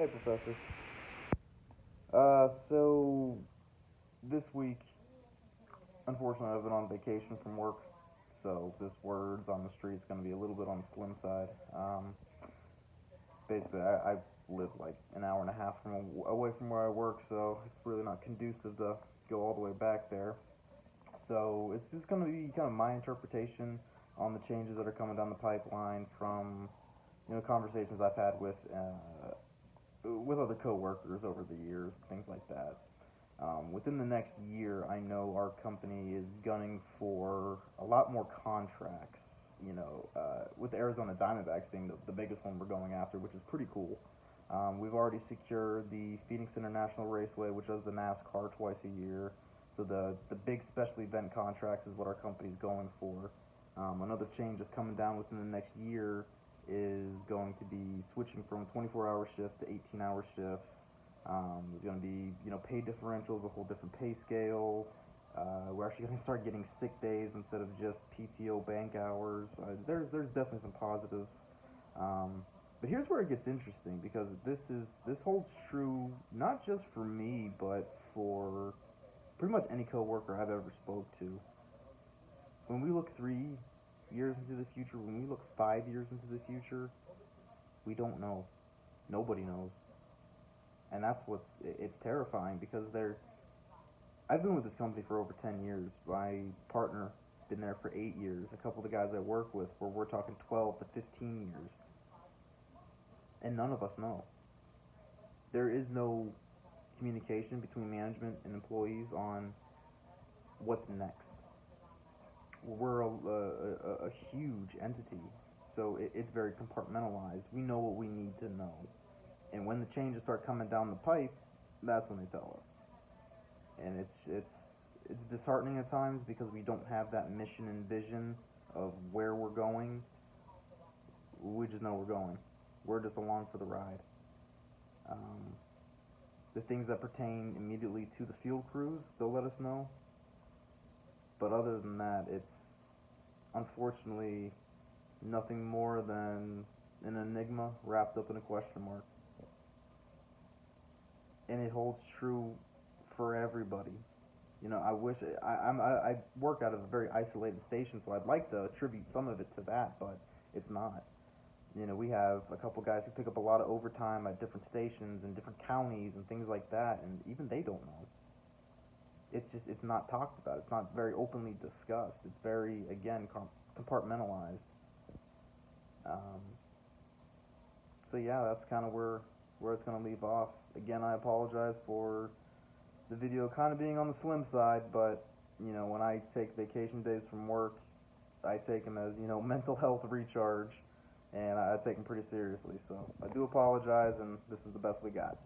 Hey, Professor. So this week, unfortunately, I've been on vacation from work, so this words on the street is going to be a little bit on the slim side. Basically, I live like an hour and a half away from where I work, so it's really not conducive to go all the way back there. So it's just going to be kind of my interpretation on the changes that are coming down the pipeline from conversations I've had with other coworkers over the years, things like that. Within the next year, I know our company is gunning for a lot more contracts. With the Arizona Diamondbacks being the biggest one we're going after, which is pretty cool. We've already secured the Phoenix International Raceway, which does the NASCAR twice a year. So the big special event contracts is what our company's going for. Another change that's coming down within the next year is going to be switching from 24-hour shifts to 18-hour shifts. There's going to be, pay differentials, a whole different pay scale. We're actually going to start getting sick days instead of just PTO bank hours. There's definitely some positives. But here's where it gets interesting because this holds true not just for me, but for pretty much any coworker I've ever spoke to. When we look 3 years into the future, when we look 5 years into the future, we don't know. Nobody knows. And that's it's terrifying because I've been with this company for over 10 years. My partner been there for 8 years. A couple of the guys I work with, where we're talking 12 to 15 years. And none of us know. There is no communication between management and employees on what's next. We're a huge entity, so it's very compartmentalized. We know what we need to know. And when the changes start coming down the pipe, that's when they tell us. And it's disheartening at times because we don't have that mission and vision of where we're going. We just know we're going. We're just along for the ride. The things that pertain immediately to the field crews, they'll let us know. But other than that, it's unfortunately nothing more than an enigma wrapped up in a question mark. And it holds true for everybody. I wish I work out of a very isolated station, so I'd like to attribute some of it to that, but it's not. We have a couple guys who pick up a lot of overtime at different stations and different counties and things like that, and even they don't know. It's not talked about. It's not very openly discussed. It's very, again, compartmentalized. Um, so yeah, that's kind of where it's going to leave off. Again, I apologize for the video kind of being on the slim side, but when I take vacation days from work, I take them as mental health recharge, and I take them pretty seriously. So I do apologize, and this is the best we got.